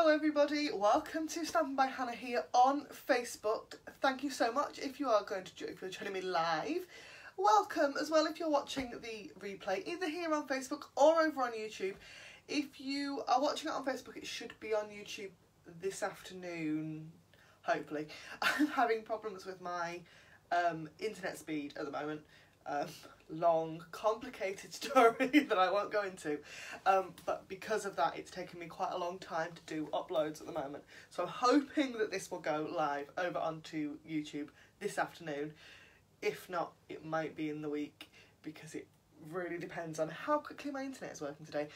Hello everybody, welcome to Stampin' by Hannah here on Facebook. Thank you so much if you're joining me live. Welcome as well if you're watching the replay either here on Facebook or over on YouTube. If you are watching it on Facebook, it should be on YouTube this afternoon, hopefully. I'm having problems with my internet speed at the moment. Long, complicated story that I won't go into, but because of that it's taken me quite a long time to do uploads at the moment, so I'm hoping that this will go live over onto YouTube this afternoon. If not, it might be in the week because it really depends on how quickly my internet is working today.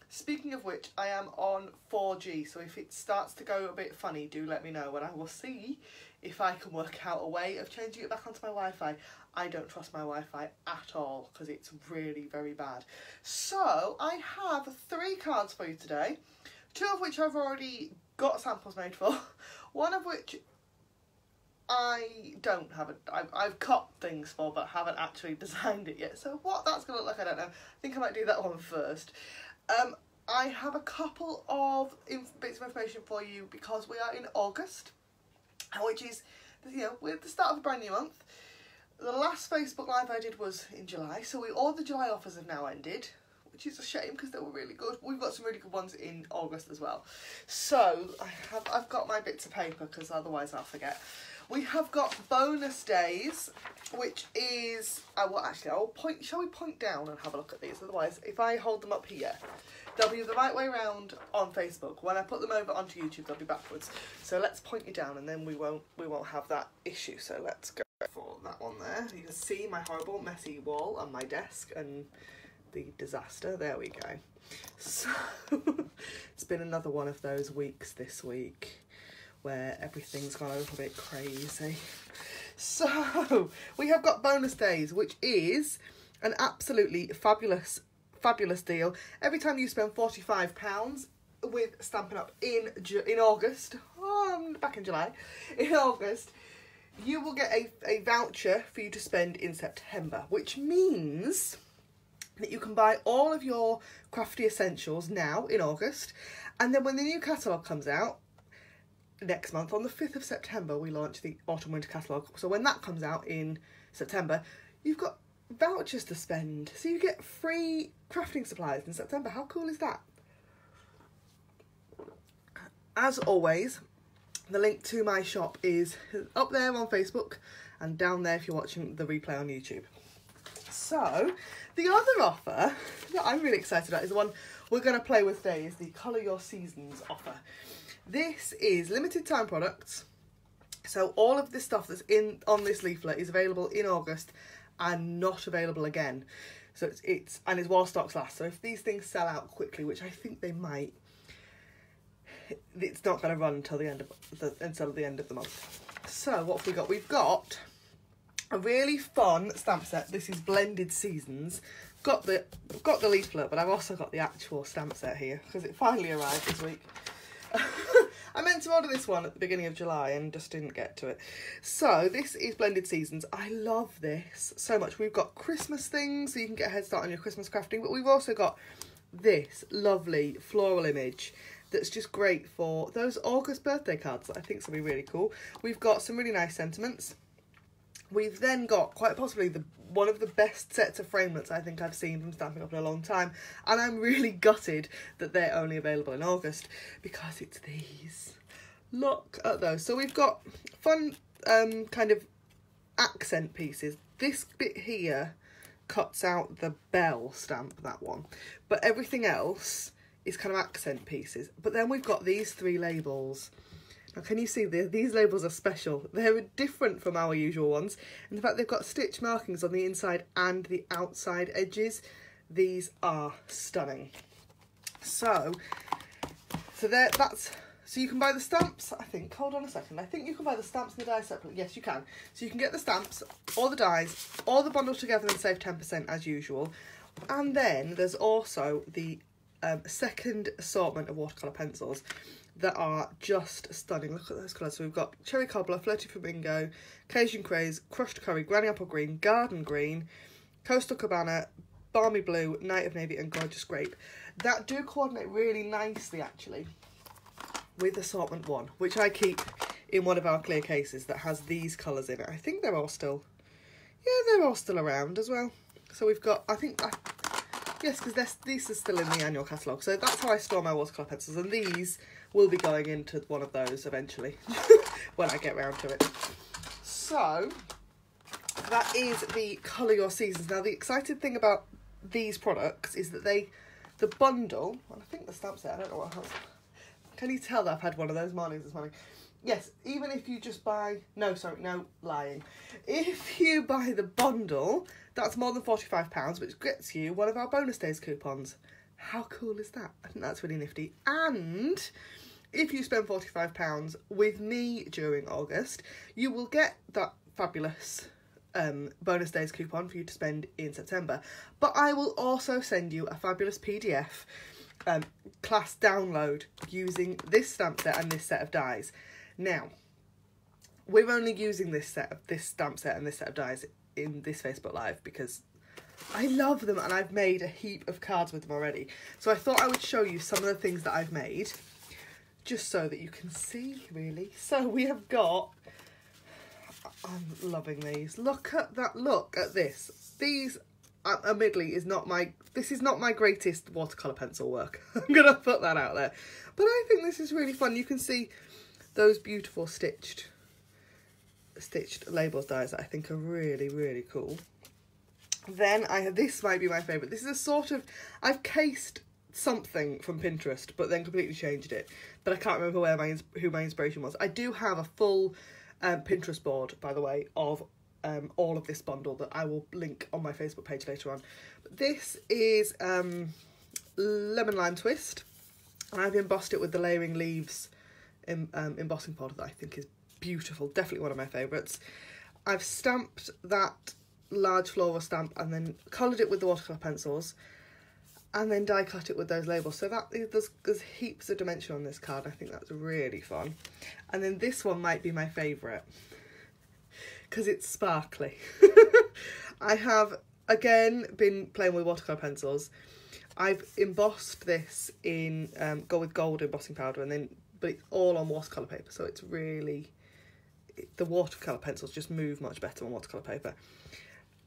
Speaking of which, I am on 4G, so if it starts to go a bit funny, do let me know and I will see if I can work out a way of changing it back onto my Wi-Fi. I don't trust my Wi-Fi at all because it's really very bad. So I have 3 cards for you today, 2 of which I've already got samples made for, one of which I don't have I've cut things for but haven't actually designed it yet. So what that's going to look like, I don't know. I think I might do that one first. I have a couple of bits of information for you because we are in August, which is, you know, we're at the start of a brand new month. The last Facebook Live I did was in July, so all the July offers have now ended, which is a shame because they were really good. We've got some really good ones in August as well. So I've got my bits of paper because otherwise I'll forget. We have got bonus days, which is, well actually I'll point, shall we point down and have a look at these? Otherwise, if I hold them up here, they'll be the right way around on Facebook. When I put them over onto YouTube, they'll be backwards. So let's point you down and then we won't have that issue. So let's go for that one there. You can see my horrible messy wall on my desk and the disaster. There we go. So it's been another one of those weeks this week where everything's gone a little bit crazy. So we have got bonus days, which is an absolutely fabulous deal. Every time you spend £45 with Stampin' Up in August, back in July, in August, you will get a voucher for you to spend in September, which means that you can buy all of your crafty essentials now in August, and then when the new catalogue comes out next month, on the 5th of September, we launch the Autumn Winter catalogue. So when that comes out in September, you've got vouchers to spend. So you get free crafting supplies in September. How cool is that? As always, the link to my shop is up there on Facebook and down there if you're watching the replay on YouTube. So the other offer that I'm really excited about is the one we're going to play with today, is the Colour Your Seasons offer. This is limited time products, so all of this stuff that's on this leaflet is available in August and not available again. So it's while stocks last. So if these things sell out quickly, which I think they might, it's not going to run until the end of the month. So what have we got? We've got a really fun stamp set. This is Blended Seasons. Got the leaflet, but I've also got the actual stamp set here because it finally arrived this week. I meant to order this one at the beginning of July and just didn't get to it. So this is Blended Seasons. I love this so much. We've got Christmas things so you can get a head start on your Christmas crafting, but we've also got this lovely floral image that's just great for those August birthday cards that I think is going to be really cool. We've got some really nice sentiments. We've then got quite possibly one of the best sets of framelits I think I've seen from Stampin' Up in a long time, and I'm really gutted that they're only available in August because it's these. Look at those. So we've got fun kind of accent pieces. This bit here cuts out the bell stamp, that one, but everything else is kind of accent pieces. But then we've got these 3 labels. Now, can you see these labels are special? They're different from our usual ones. In fact, they've got stitch markings on the inside and the outside edges. These are stunning. So you can buy the stamps, I think. Hold on a second. I think you can buy the stamps and the dies separately. Yes, you can. So you can get the stamps, or the dies, or the bundle together and save 10% as usual. And then there's also the second assortment of watercolour pencils that are just stunning. Look at those colours. So we've got Cherry Cobbler, Flirty Flamingo, Cajun Craze, Crushed Curry, Granny Apple Green, Garden Green, Coastal Cabana, Balmy Blue, Night of Navy and Gorgeous Grape. That do coordinate really nicely actually with assortment 1, which I keep in one of our clear cases that has these colours in it. I think they're all still, yeah, they're all still around as well. So we've got, yes, because these are still in the annual catalogue. So that's how I store my watercolour pencils, and these will be going into one of those eventually when I get round to it. So that is the Colour Your Seasons. Now the exciting thing about these products is that the bundle, and I think the stamp's there, I don't know what else. Can you tell that I've had one of those mornings this morning? Yes, even if you just buy, no, lying. If you buy the bundle, that's more than £45, which gets you one of our bonus days coupons. How cool is that? I think that's really nifty. And if you spend £45 with me during August, you will get that fabulous bonus days coupon for you to spend in September. But I will also send you a fabulous PDF class download using this stamp set and this set of dies. Now, we're only using this stamp set and this set of dies in this Facebook Live because I love them and I've made a heap of cards with them already. So I thought I would show you some of the things that I've made, just so that you can see, really. So we have got, I'm loving these. Look at that, look at this. These, admittedly, this is not my greatest watercolour pencil work. I'm going to put that out there. But I think this is really fun. You can see those beautiful stitched labels dies that I think are really, really cool. Then this might be my favourite. This is a sort of, I've cased something from Pinterest, but then completely changed it. But I can't remember who my inspiration was. I do have a full Pinterest board, by the way, of all of this bundle that I will link on my Facebook page later on. But this is Lemon Lime Twist, and I've embossed it with the Layering Leaves embossing powder that I think is beautiful, definitely one of my favourites. I've stamped that large floral stamp and then coloured it with the watercolour pencils and then die cut it with those labels. So that there's heaps of dimension on this card. I think that's really fun. And then this one might be my favourite because it's sparkly. I have again been playing with watercolour pencils. I've embossed this in go with gold embossing powder, but it's all on watercolour paper, so it's really, the watercolour pencils just move much better on watercolour paper.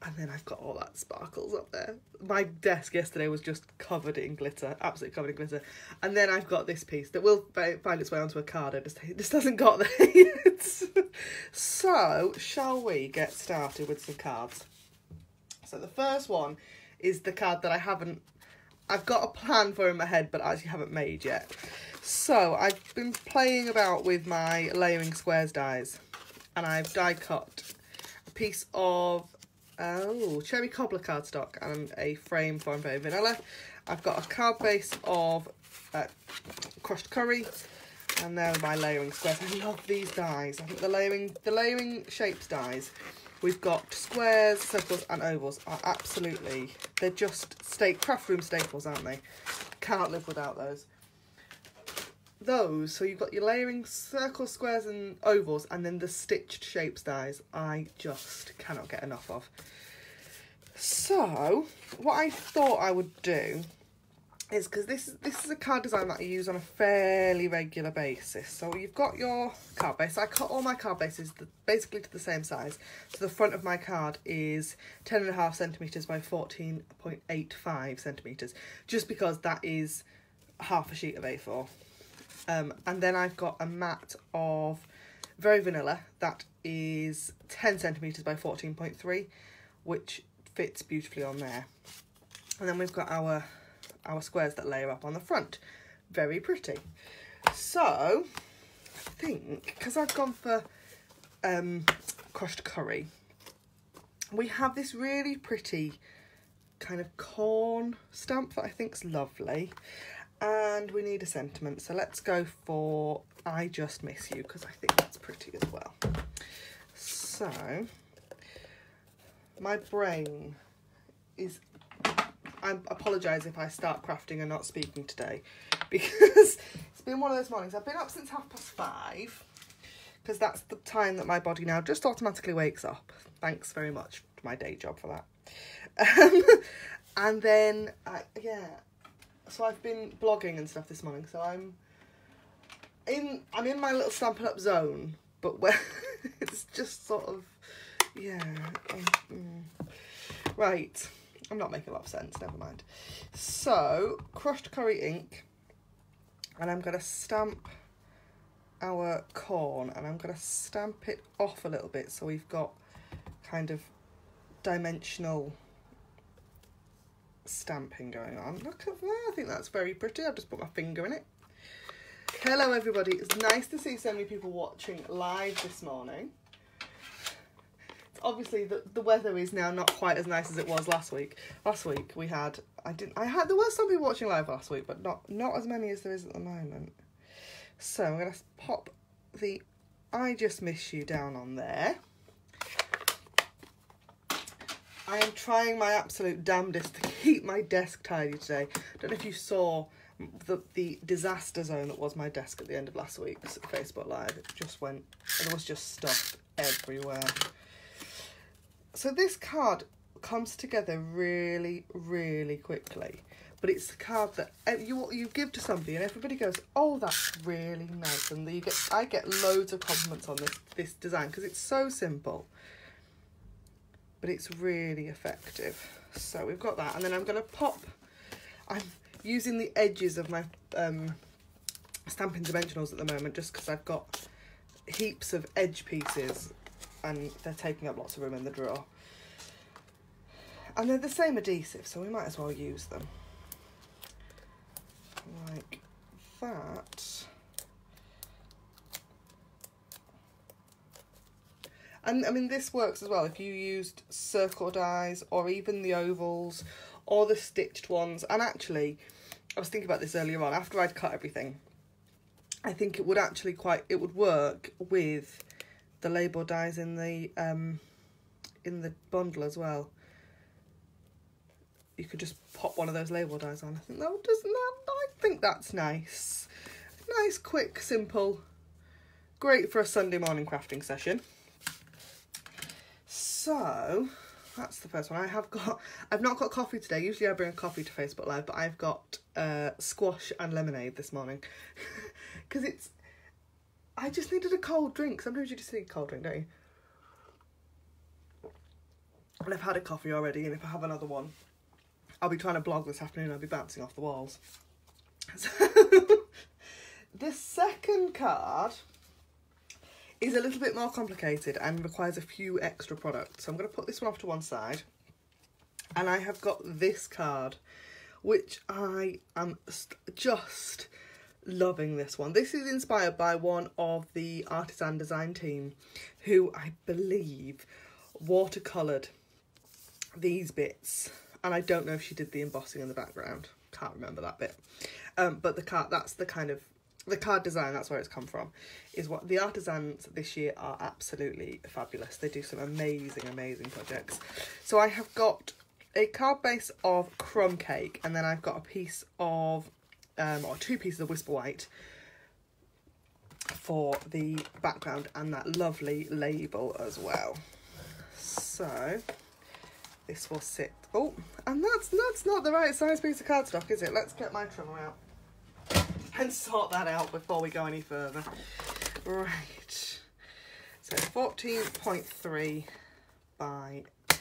And then I've got all that sparkles up there. My desk yesterday was just covered in glitter, absolutely covered in glitter. And then I've got this piece that will find its way onto a card. It just hasn't got there yet. So, shall we get started with some cards? So the first one is the card that I've got a plan for in my head, but actually haven't made yet. So I've been playing about with my layering squares dies, and I've die cut a piece of cherry cobbler cardstock and a frame for Very Vanilla. I've got a card base of crushed curry, and they're my layering squares. I love these dies. I think the layering shapes dies. We've got squares, circles and ovals are absolutely, they're just craft room staples, aren't they? Can't live without those. So you've got your layering circles, squares and ovals, and then the stitched shapes dies I just cannot get enough of. So what I thought I would do is, because this is a card design that I use on a fairly regular basis. So you've got your card base. I cut all my card bases basically to the same size. So the front of my card is 10.5 centimetres by 14.85 centimetres, just because that is half a sheet of A4. And then I've got a mat of Very Vanilla that is 10 centimetres by 14.3, which fits beautifully on there. And then we've got our squares that layer up on the front. Very pretty. So I think, because I've gone for crushed curry, we have this really pretty kind of corn stamp that I think's lovely, and we need a sentiment, so let's go for I Just Miss You, because I think that's pretty as well. So my brain is, I apologise if I start crafting and not speaking today, because it's been one of those mornings. I've been up since 5:30, because that's the time that my body now just automatically wakes up. Thanks very much to my day job for that. And then, yeah, so I've been blogging and stuff this morning, so I'm in my little Stampin' Up zone, but where it's just sort of, yeah. Right, I'm not making a lot of sense, never mind. So, crushed curry ink, and I'm going to stamp our corn, and I'm going to stamp it off a little bit so we've got kind of dimensional stamping going on. Look at that, I think that's very pretty. I've just put my finger in it. Hello everybody, it's nice to see so many people watching live this morning. Obviously the weather is now not quite as nice as it was last week. Last week we had, there were some people watching live last week, but not as many as there is at the moment. So I'm going to pop the I Just Miss You down on there. I am trying my absolute damnedest to keep my desk tidy today. Don't know if you saw the disaster zone that was my desk at the end of last week's Facebook Live. It just went, and there was just stuff everywhere. So this card comes together really, really quickly. But it's the card that you give to somebody and everybody goes, oh, that's really nice. And I get loads of compliments on this design because it's so simple. But it's really effective. So we've got that. And then I'm going to pop, I'm using the edges of my Stampin' Dimensionals at the moment just because I've got heaps of edge pieces and they're taking up lots of room in the drawer. And they're the same adhesive, so we might as well use them. Like that. And I mean, this works as well if you used circle dies or even the ovals or the stitched ones. And actually, I was thinking about this earlier on, after I'd cut everything, I think it would actually it would work with the label dies in the bundle as well. You could just pop one of those label dies on. I think I think that's nice. Nice, quick, simple. Great for a Sunday morning crafting session. So that's the first one. I've not got coffee today. Usually I bring a coffee to Facebook Live, but I've got squash and lemonade this morning. Because I just needed a cold drink. Sometimes you just need a cold drink, don't you? And I've had a coffee already, and if I have another one, I'll be trying to blog this afternoon. I'll be bouncing off the walls. So the second card is a little bit more complicated and requires a few extra products. So I'm going to put this one off to one side. And I have got this card, which I am just loving this one. This is inspired by one of the artisan design team who I believe watercoloured these bits. And I don't know if she did the embossing in the background. Can't remember that bit. But the card, that's the kind of, the card design, that's where it's come from. Is what the artisans this year are absolutely fabulous. They do some amazing, amazing projects. So I have got a card base of crumb cake, and then I've got a piece of, or two pieces of Whisper White for the background and that lovely label as well. So this will sit. Oh, and that's not the right size piece of cardstock, is it? Let's get my trimmer out and sort that out before we go any further. Right. So 14.3 by 10.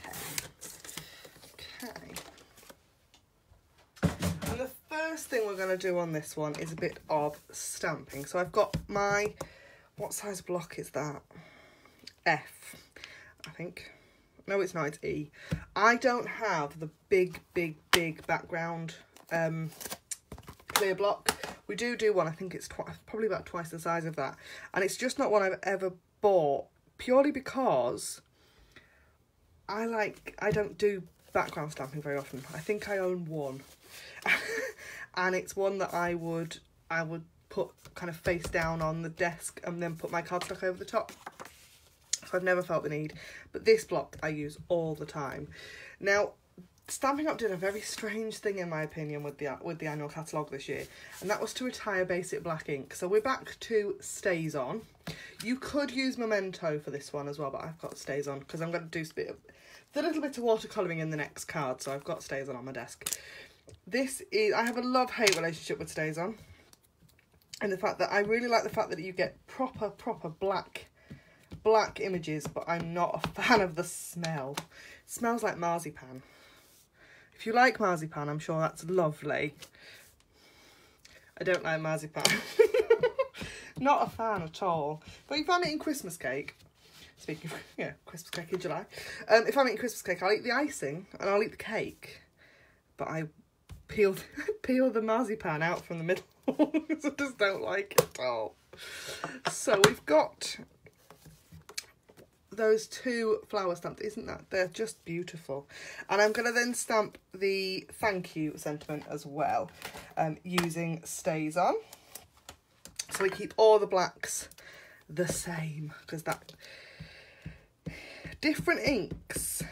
Okay. And the first thing we're going to do on this one is a bit of stamping. So I've got my, what size block is that? F, I think. No, it's not, it's E. I don't have the big background clear block. We do one, I think it's probably about twice the size of that. And it's just not one I've ever bought, purely because I don't do background stamping very often. I think I own one. And it's one that I would put kind of face down on the desk and then put my cardstock over the top. So I've never felt the need, but this block I use all the time. Now, Stampin' Up did a very strange thing, in my opinion, with the annual catalogue this year, and that was to retire basic black ink. So we're back to Stays On. You could use Memento for this one as well, but I've got Stays On because I'm going to do a little bit of watercolouring in the next card, so I've got Stays On my desk. This is, I have a love-hate relationship with Stays On. And the fact that I really like the fact that you get proper black images, but I'm not a fan of the smell. It smells like marzipan. If you like marzipan, I'm sure that's lovely. I don't like marzipan. Not a fan at all. But if I'm eating Christmas cake, speaking of, yeah, Christmas cake in July. If I'm eating Christmas cake, I'll eat the icing and I'll eat the cake. But I peel the marzipan out from the middle because I just don't like it at all. So we've got those two flower stamps, isn't that? They're just beautiful. And I'm going to then stamp the thank you sentiment as well, using Stays On. So we keep all the blacks the same, because that different inks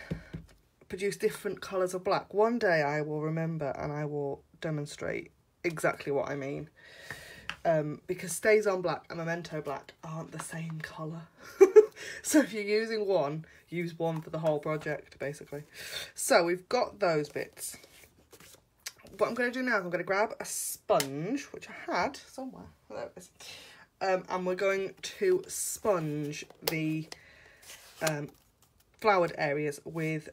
produce different colours of black. One day I will remember and I will demonstrate exactly what I mean. Because Stays On black and Memento black aren't the same colour. So if you're using one, use one for the whole project, basically. So we've got those bits. What I'm going to do now is I'm going to grab a sponge, which I had somewhere. There it is. And we're going to sponge the flowered areas with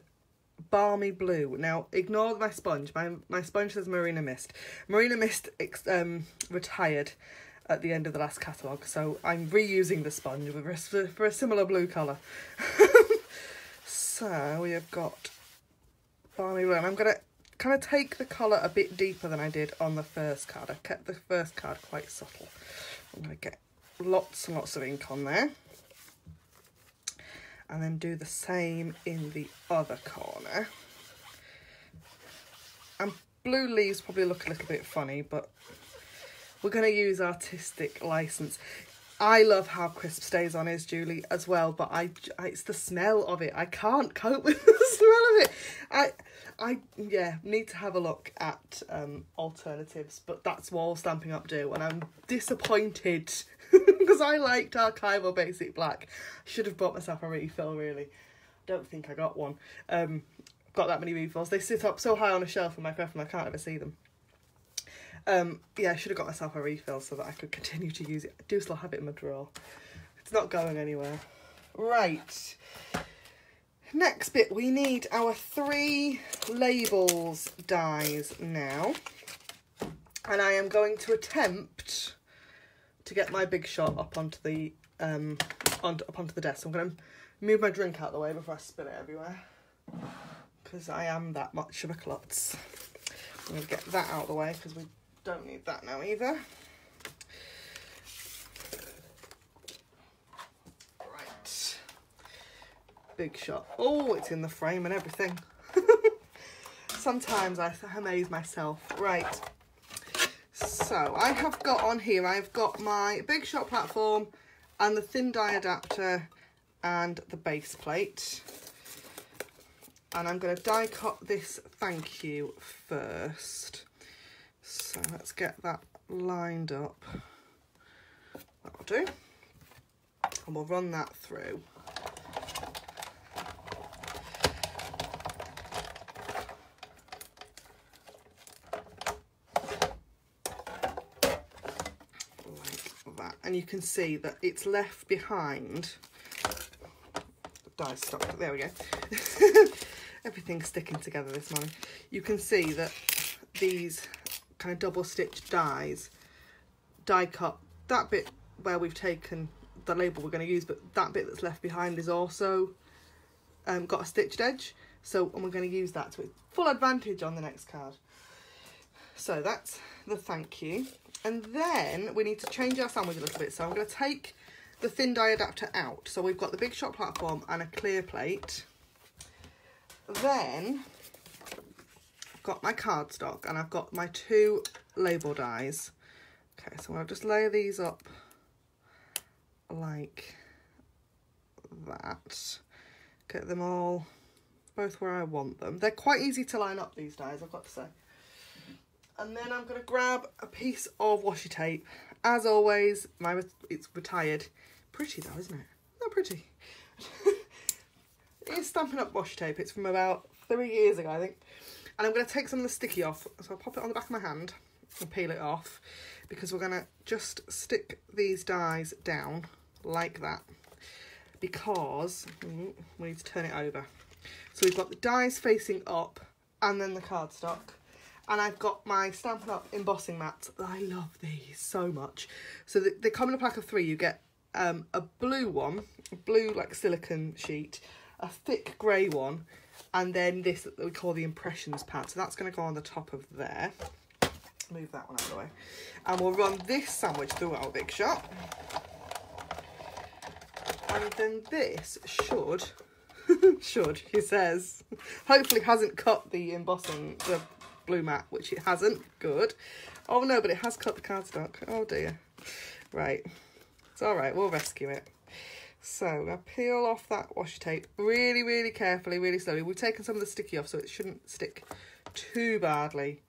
Balmy Blue. Now, ignore my sponge. My sponge says Marina Mist. Marina Mist retired at the end of the last catalogue, so I'm reusing the sponge for a similar blue colour. So we have got Balmy Blue, and I'm going to kind of take the colour a bit deeper than I did on the first card. I kept the first card quite subtle. I'm going to get lots and lots of ink on there. And then do the same in the other corner. And blue leaves probably look a little bit funny, but we're going to use artistic license. I love how crisp Stays On is, Julie, as well, but it's the smell of it. I can't cope with the smell of it. I need to have a look at alternatives, but that's what all Stampin' Up do, and I'm disappointed because I liked Archival Basic Black. I should have bought myself a refill, really. Don't think I got one. Got that many refills. They sit up so high on a shelf in my craft and I can't ever see them. Yeah, I should have got myself a refill so that I could continue to use it. I do still have it in my drawer. It's not going anywhere. Right. Next bit, we need our 3 labels dies now. And I am going to attempt to get my Big Shot up onto the up onto the desk. So I'm going to move my drink out of the way before I spill it everywhere, because I am that much of a klutz. I'm going to get that out of the way because we don't need that now either. Right. Big Shot. Oh, it's in the frame and everything. Sometimes I amaze myself. Right. So I have got on here, I've got my Big Shot platform and the thin die adapter and the base plate. And I'm going to die cut this thank you first. So let's get that lined up. That'll do. And we'll run that through. Like that. And you can see that it's left behind. The die stopped. There we go. Everything's sticking together this morning. You can see that these kind of double stitched dies die cut that bit where we've taken the label we're going to use, but that bit that's left behind is also got a stitched edge, so and we're going to use that to its full advantage on the next card. So that's the thank you, and then we need to change our sandwich a little bit. So I'm going to take the thin die adapter out, so we've got the Big Shot platform and a clear plate. Then I've got my cardstock and I've got my 2 label dies. Okay, so I'll just layer these up like that. Get them all both where I want them. They're quite easy to line up, these dies, I've got to say. And then I'm going to grab a piece of washi tape. As always, it's retired. Pretty though, isn't it? Not pretty. It is Stampin' Up washi tape. It's from about 3 years ago, I think. And I'm going to take some of the sticky off. So I'll pop it on the back of my hand and peel it off. because we're going to just stick these dies down like that, because we need to turn it over. So we've got the dies facing up and then the cardstock. And I've got my Stampin' Up! Embossing mats. I love these so much. So they come in a pack of 3. You get a blue one, a blue like silicone sheet, a thick grey one, and then this that we call the impressions pad. So that's going to go on the top of there. Move that one out of the way. And we'll run this sandwich through our big shot. And then this should, he says, hopefully hasn't cut the embossing, the blue mat, which it hasn't. Good. Oh no, but it has cut the cardstock. Oh dear. Right. It's alright, we'll rescue it. So I peel off that washi tape really, really carefully, really slowly. We've taken some of the sticky off so it shouldn't stick too badly.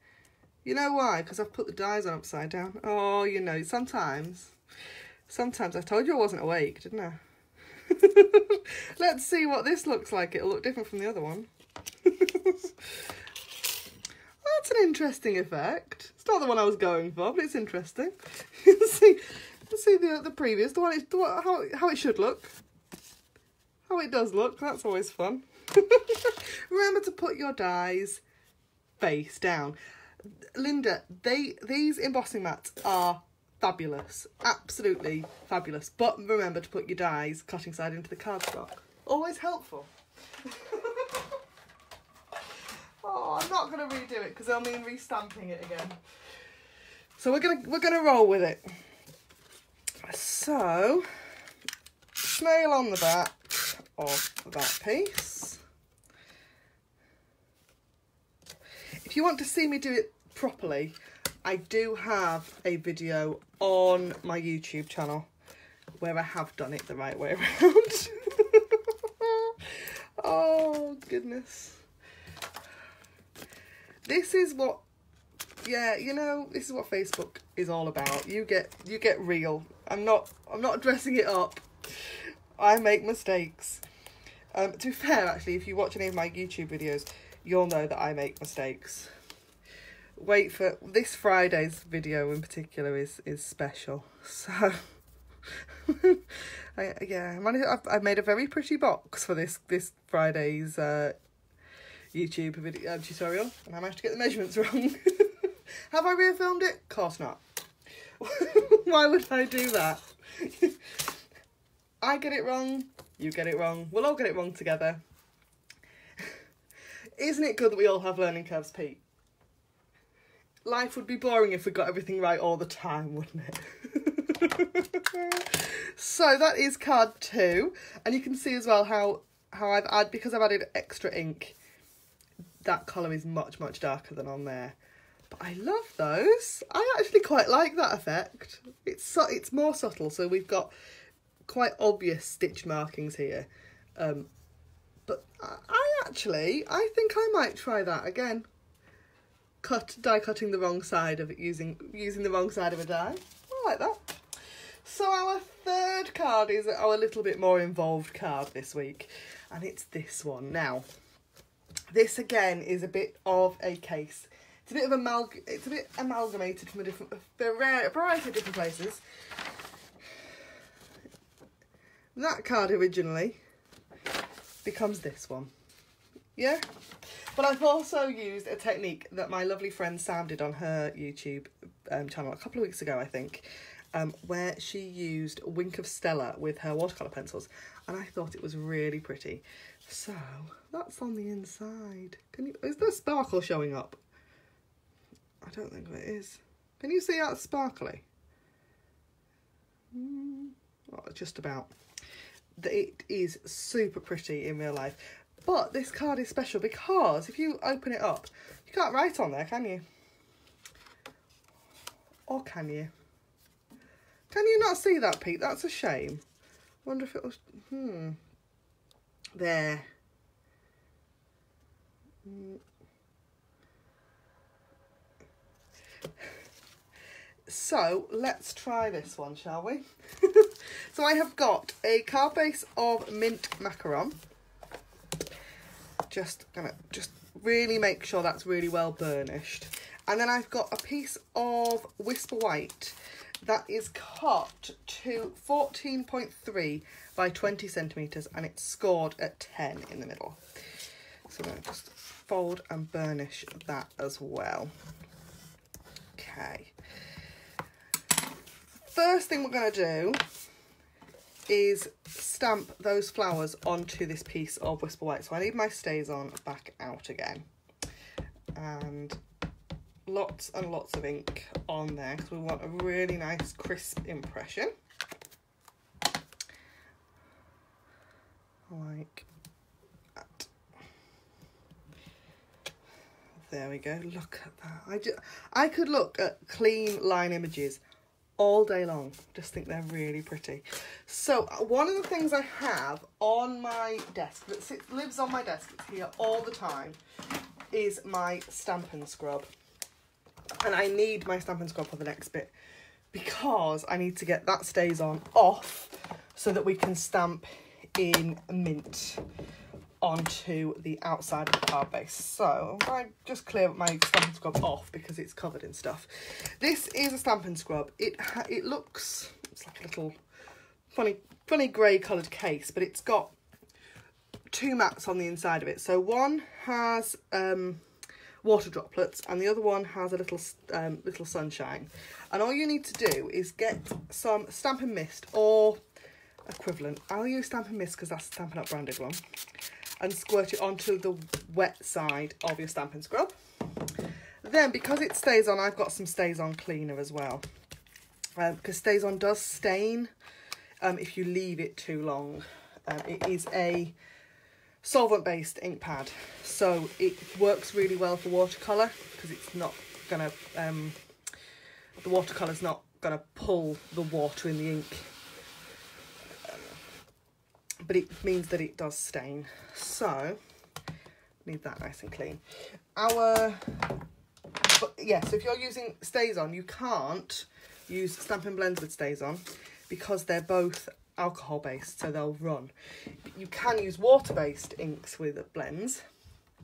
You know why? Because I've put the dies on upside down. Oh, you know, sometimes I told you I wasn't awake, didn't I? Let's see what this looks like. It'll look different from the other one. That's an interesting effect. It's not the one I was going for, but it's interesting. Let's see the previous, how it should look. How it does look, that's always fun. Remember to put your dies face down. Linda, these embossing mats are fabulous, absolutely fabulous. But remember to put your dies cutting side into the cardstock. Always helpful. Oh, I'm not gonna redo it because I'll mean restamping it again. So we're gonna roll with it. So, snail on the back of that piece. If you want to see me do it properly, I do have a video on my YouTube channel where I have done it the right way around. Oh, goodness. This is what, yeah, you know, this is what Facebook is all about. You get real. I'm not dressing it up. I make mistakes. To be fair, actually, if you watch any of my YouTube videos, you'll know that I make mistakes. Wait for this Friday's video in particular is special. So I've made a very pretty box for this Friday's YouTube video tutorial, and I managed to get the measurements wrong. Have I refilmed it? Of course not. Why would I do that? I get it wrong, you get it wrong, we'll all get it wrong together. Isn't it good that we all have learning curves, Pete? Life would be boring if we got everything right all the time, wouldn't it? So that is card 2, and you can see as well how because I've added extra ink, that colour is much darker than on there. But I love those. I actually quite like that effect. It's more subtle, so we've got quite obvious stitch markings here. But I think I might try that again. Die cutting the wrong side of it using the wrong side of a die. I like that. So our third card is our little bit more involved card this week, and it's this one. Now, this again is a bit of a case. It's a bit amalgamated from a variety of different places. That card originally becomes this one. Yeah? But I've also used a technique that my lovely friend Sam did on her YouTube channel a couple of weeks ago, I think, where she used a wink of Stella with her watercolour pencils, and I thought it was really pretty. So that's on the inside. Is there sparkle showing up? I don't think it is. Can you see how it's sparkly? Oh, just about. It is super pretty in real life. But this card is special because if you open it up, you can't write on there, can you? Or can you? Can you not see that, Pete? That's a shame. Wonder if it was... There. So, let's try this one, shall we? So I have got a card base of mint macaron. Just gonna really make sure that's really well burnished. And then I've got a piece of Whisper White that is cut to 14.3 by 20 centimetres, and it's scored at 10 in the middle. So I'm going to just fold and burnish that as well. Okay. First thing we're going to do is stamp those flowers onto this piece of Whisper White. So I need my StazOn back out again. And lots and lots of ink on there because we want a really nice crisp impression. Like that. There we go. Look at that. I could look at clean line images all day long. Just think they're really pretty. So one of the things I have on my desk that lives on my desk, it's here all the time, is my Stampin' Scrub. And I need my Stampin' Scrub for the next bit because I need to get that StazOn off so that we can stamp in mint onto the outside of the card base. So I'm going to just clear my Stampin' Scrub off because it's covered in stuff. This is a Stampin' Scrub. It looks, it's like a little funny grey coloured case, but it's got two mats on the inside of it. So one has water droplets and the other one has a little sunshine. And all you need to do is get some Stampin' Mist or equivalent. I'll use Stampin' Mist because that's the Stampin' Up branded one, and squirt it onto the wet side of your Stampin' Scrub. Then, because it stays on, I've got some StazOn cleaner as well, because StazOn does stain if you leave it too long. It is a solvent-based ink pad, so it works really well for watercolour because it's not gonna the watercolour's not gonna pull the water in the ink. But it means that it does stain, so need that nice and clean. So if you're using StazOn, you can't use Stampin' Blends with StazOn because they're both alcohol based, so they'll run. You can use water based inks with blends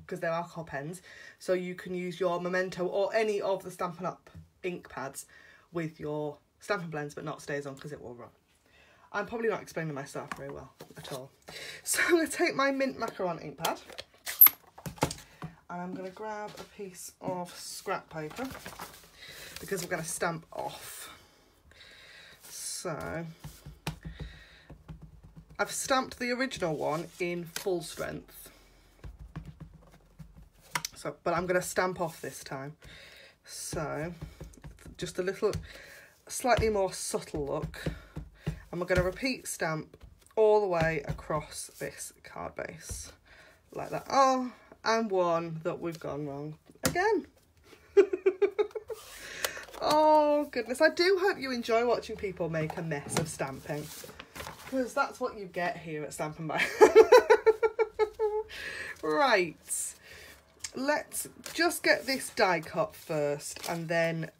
because they're alcohol pens, so you can use your Memento or any of the Stampin' Up ink pads with your Stampin' Blends, but not StazOn because it will run. I'm probably not explaining myself very well at all. So I'm going to take my Mint Macaron ink pad and I'm going to grab a piece of scrap paper because we're going to stamp off. So I've stamped the original one in full strength. But I'm going to stamp off this time. So just a little, slightly more subtle look. And we're going to repeat stamp all the way across this card base. Like that. Oh, and one that we've gone wrong again. Oh, goodness. I do hope you enjoy watching people make a mess of stamping, because that's what you get here at Stampin' by Right. Let's just get this die cut first, and then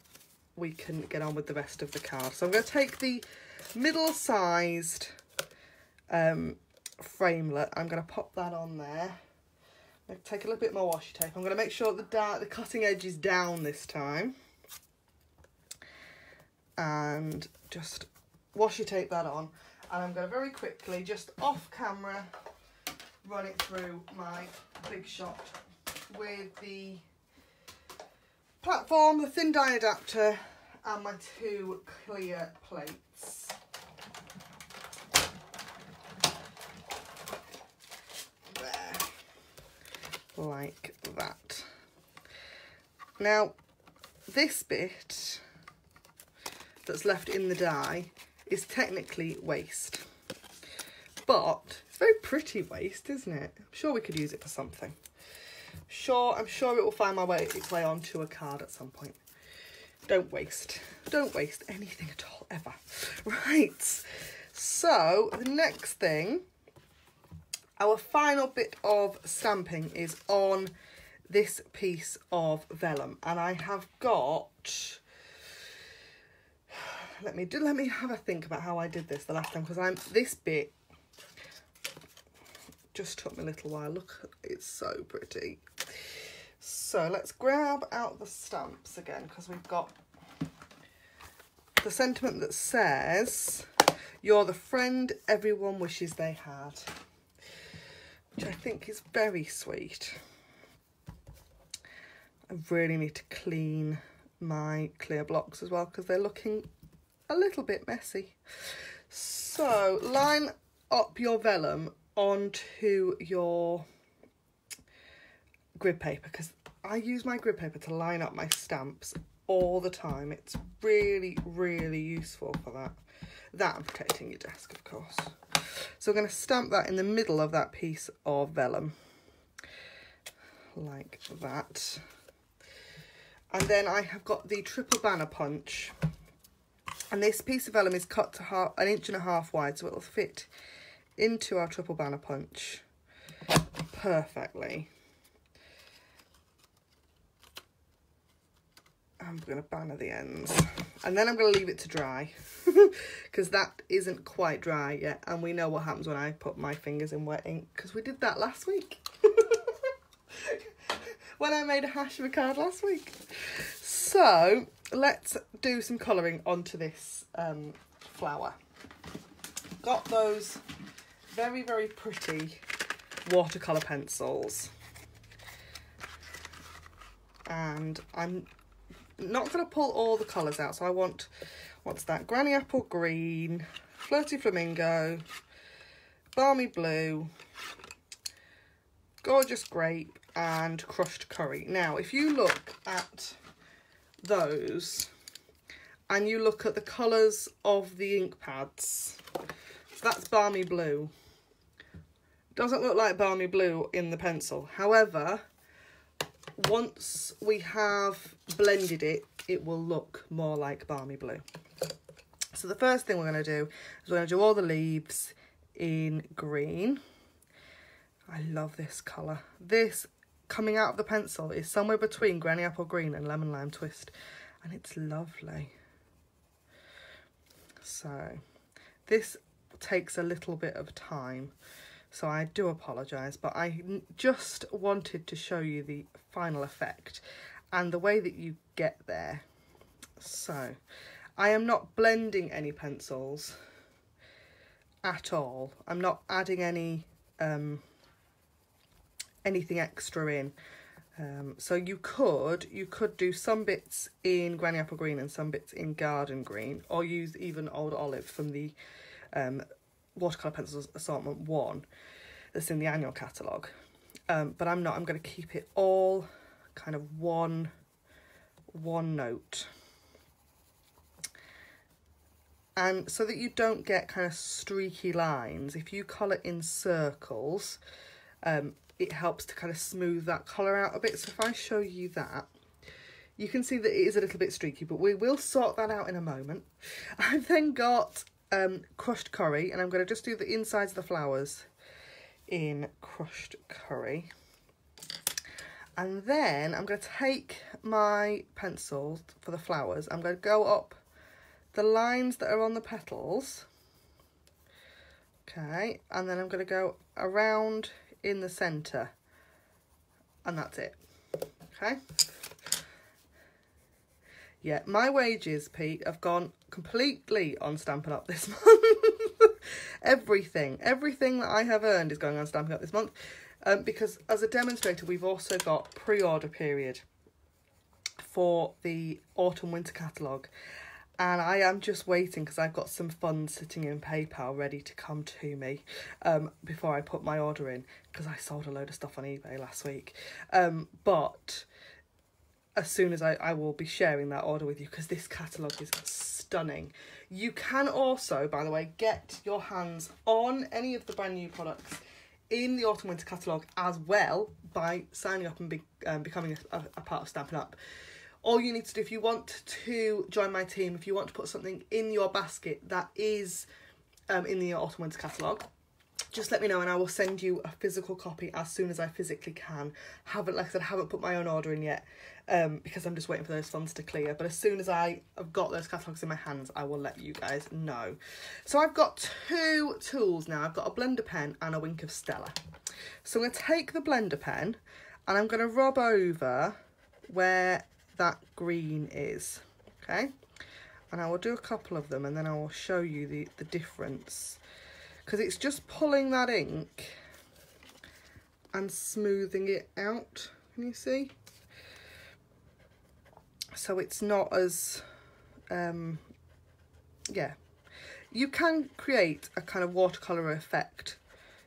we can get on with the rest of the card. So I'm going to take the middle-sized framelit. I'm going to pop that on there. I'm going to take a little bit more washi tape. I'm going to make sure the cutting edge is down this time. And just washi tape that on. And I'm going to very quickly, just off camera, run it through my Big Shot with the platform, the thin die adapter, and my two clear plates. There. Like that. Now, this bit that's left in the die is technically waste. But it's very pretty waste, isn't it? I'm sure we could use it for something. I'm sure it will find its way onto a card at some point. Don't waste anything at all, ever. Right, so the next thing, our final bit of stamping is on this piece of vellum, and I have got, let me have a think about how I did this the last time, because this bit just took me a little while. Look, it's so pretty. So let's grab out the stamps again, because we've got the sentiment that says, "You're the friend everyone wishes they had," which I think is very sweet. I really need to clean my clear blocks as well, because they're looking a little bit messy. So line up your vellum onto your grid paper, because I use my grid paper to line up my stamps all the time. It's really, really useful for that. That and protecting your desk, of course. So we're going to stamp that in the middle of that piece of vellum, like that. And then I have got the triple banner punch, and this piece of vellum is cut to 1.5 inches wide, so it'll fit into our triple banner punch perfectly. I'm going to banner the ends, and then I'm going to leave it to dry because that isn't quite dry yet, and we know what happens when I put my fingers in wet ink, because we did that last week when I made a hash of a card last week. So let's do some colouring onto this flower. Got those very, very pretty watercolour pencils, and I'm not going to pull all the colours out, so I want, what's that, Granny Apple Green, Flirty Flamingo, Balmy Blue, Gorgeous Grape and Crushed Curry. Now if you look at those and you look at the colours of the ink pads, so that's Balmy Blue. Doesn't look like Balmy Blue in the pencil, however once we have blended it, it will look more like Balmy Blue. So the first thing we're going to do is we're going to do all the leaves in green. I love this colour. This coming out of the pencil is somewhere between Granny Apple Green and Lemon Lime Twist, and it's lovely. So this takes a little bit of time, so I do apologise, but I just wanted to show you the final effect and the way that you get there. So I am not blending any pencils at all. I'm not adding any anything extra in. So you could do some bits in Granny Apple Green and some bits in Garden Green, or use even Old Olive from the Watercolour Pencils Assortment 1 that's in the annual catalogue. But I'm not. I'm going to keep it all kind of one note. And so that you don't get kind of streaky lines, if you colour in circles, it helps to kind of smooth that colour out a bit. So if I show you that, you can see that it is a little bit streaky, but we will sort that out in a moment. I've then got Crushed Curry, and I'm going to just do the insides of the flowers in Crushed Curry. And then I'm going to take my pencil for the flowers. I'm going to go up the lines that are on the petals. Okay, and then I'm going to go around in the centre, and that's it. Okay. Yeah, my wages, Pete, have gone completely on Stampin' Up this month. Everything that I have earned is going on Stampin' Up this month, because as a demonstrator, we've also got pre-order period for the autumn winter catalogue, and I am just waiting because I've got some funds sitting in PayPal ready to come to me before I put my order in, because I sold a load of stuff on eBay last week. But as soon as I will be sharing that order with you, because this catalogue is stunning. You can also, by the way, get your hands on any of the brand new products in the autumn winter catalogue as well by signing up and becoming a part of Stampin' Up. All you need to do, if you want to join my team, if you want to put something in your basket that is in the autumn winter catalogue, just let me know and I will send you a physical copy as soon as I physically can. Like I said, haven't put my own order in yet because I'm just waiting for those funds to clear. But as soon as I have got those catalogues in my hands, I will let you guys know. So I've got two tools now. I've got a blender pen and a Wink of Stella. So I'm going to take the blender pen and I'm going to rub over where that green is, okay? And I will do a couple of them and then I will show you the difference, because it's just pulling that ink and smoothing it out. Can you see? So it's not as, yeah. You can create a kind of watercolour effect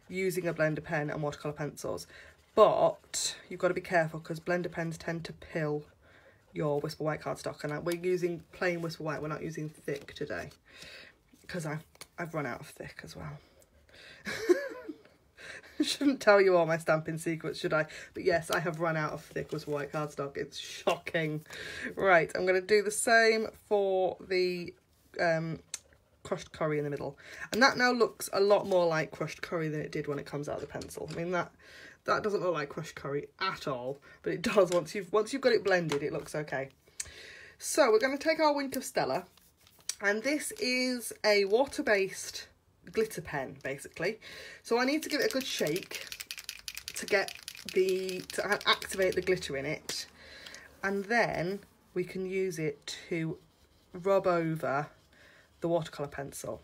using a blender pen and watercolour pencils, but you've got to be careful because blender pens tend to pill your Whisper White cardstock, and we're using plain Whisper White, we're not using thick today because I've run out of thick as well. Shouldn't tell you all my stamping secrets, should I? But yes, I have run out of thick Whisper White cardstock. It's shocking. Right, I'm going to do the same for the crushed curry in the middle, and that now looks a lot more like crushed curry than it did when it comes out of the pencil. I mean, that doesn't look like crushed curry at all, but it does once you've got it blended. It looks okay. So we're going to take our Wink of Stella, and this is a water-based glitter pen basically. So I need to give it a good shake to get to activate the glitter in it, and then we can use it to rub over the watercolour pencil,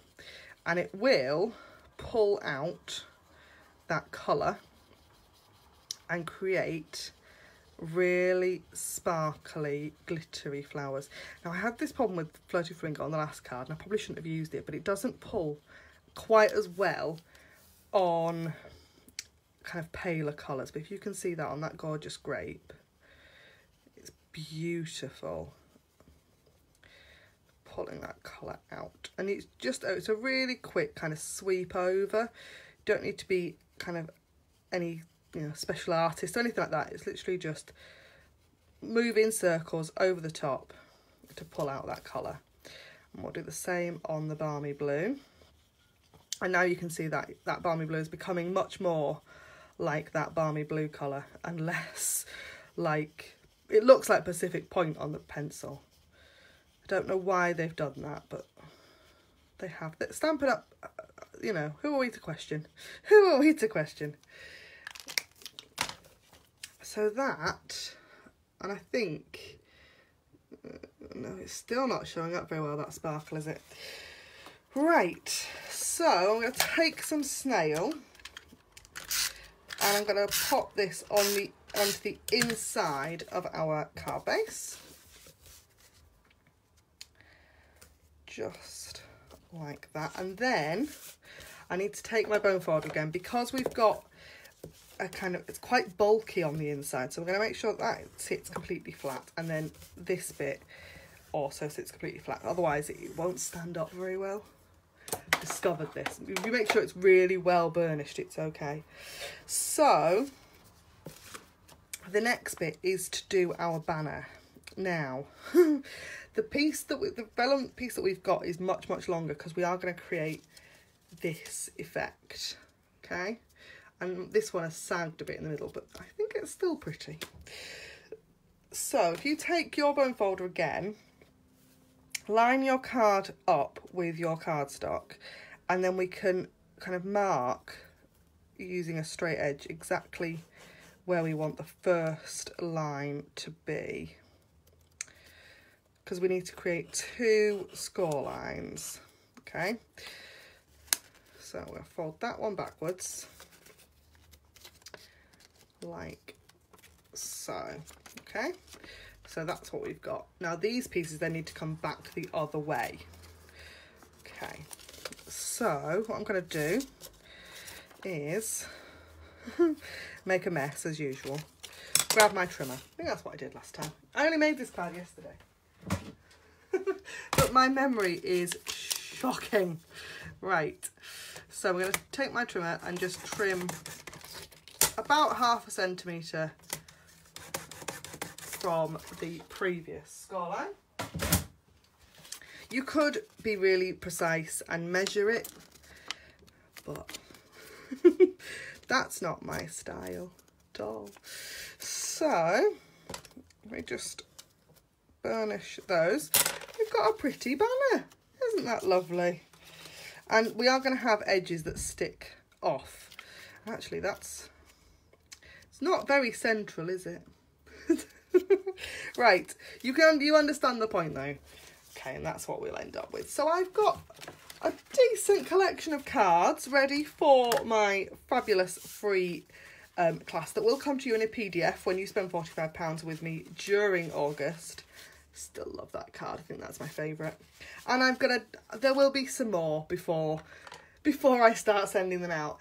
and it will pull out that colour and create really sparkly glittery flowers. Now I had this problem with Floaty Fringo on the last card and I probably shouldn't have used it, but it doesn't pull quite as well on kind of paler colours. But if you can see that on that gorgeous grape, it's beautiful. Pulling that colour out, and it's a really quick kind of sweep over. You don't need to be kind of any special artist or anything like that. It's literally just move in circles over the top to pull out that colour. And we'll do the same on the Balmy Blue. And now you can see that that Balmy Blue is becoming much more like that Balmy Blue colour and less like, it looks like Pacific Point on the pencil. I don't know why they've done that, but they have. Stamp It Up, who are we to question? Who are we to question? So that, and I think, no, it's still not showing up very well, that sparkle, is it? Right, so I'm going to take some snail and I'm going to pop this onto the inside of our card base. Just like that, and then I need to take my bone folder again because we've got a kind of, it's quite bulky on the inside, so I'm going to make sure that sits completely flat, and then this bit also sits completely flat, otherwise it won't stand up very well. Discovered this. If you make sure it's really well burnished, it's okay. So the next bit is to do our banner. Now the vellum piece that we've got is much longer because we are going to create this effect, okay? And this one has sagged a bit in the middle, but I think it's still pretty. So if you take your bone folder again, line your card up with your cardstock, and then we can kind of mark using a straight edge exactly where we want the first line to be, because we need to create 2 score lines, okay? So we'll fold that one backwards, like so, okay? So that's what we've got. Now these pieces then need to come back the other way. Okay, so what I'm going to do is make a mess as usual. Grab my trimmer. I think that's what I did last time. I only made this card yesterday. But my memory is shocking. Right, so I'm going to take my trimmer and just trim about 1/2 centimetre from the previous score line. You could be really precise and measure it, but that's not my style at all. So let me just burnish those. We've got a pretty banner. Isn't that lovely? And we are going to have edges that stick off. Actually, it's It's not very central, is it? Right, you understand the point though. Okay, and that's what we'll end up with. So I've got a decent collection of cards ready for my fabulous free class that will come to you in a PDF when you spend £45 with me during August. Still love that card. I think that's my favourite. And there will be some more before I start sending them out.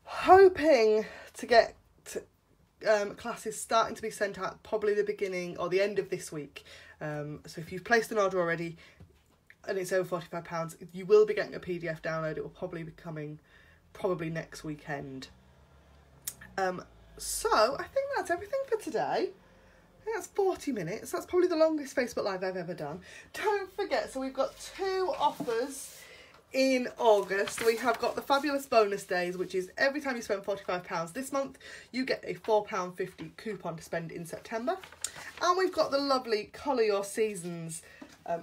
Hoping to get classes starting to be sent out probably the beginning or the end of this week. So if you've placed an order already and it's over £45, you will be getting a PDF download. It will probably be coming next weekend. So I think that's everything for today. I think that's 40 minutes. That's probably the longest Facebook Live I've ever done. Don't forget, so we've got 2 offers in August. We have got the fabulous bonus days, which is every time you spend £45 this month, you get a £4.50 coupon to spend in September. And we've got the lovely Colour Your Seasons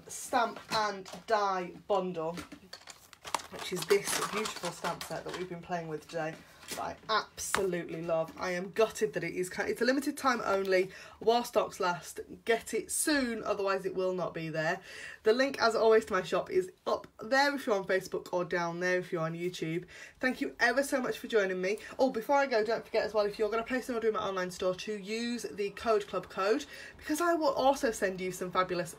stamp and die bundle, which is this beautiful stamp set that we've been playing with today, that I absolutely love. I am gutted that it's a limited time only while stocks last. Get it soon, otherwise it will not be there. The link, as always, to my shop is up there if you're on Facebook or down there if you're on YouTube. Thank you ever so much for joining me. Oh, before I go, don't forget as well, if you're going to place an order in my online store, to use the Club code, because I will also send you some fabulous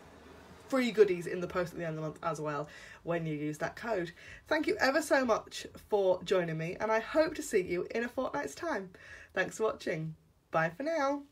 free goodies in the post at the end of the month as well when you use that code. Thank you ever so much for joining me, and I hope to see you in a fortnight's time. Thanks for watching. Bye for now.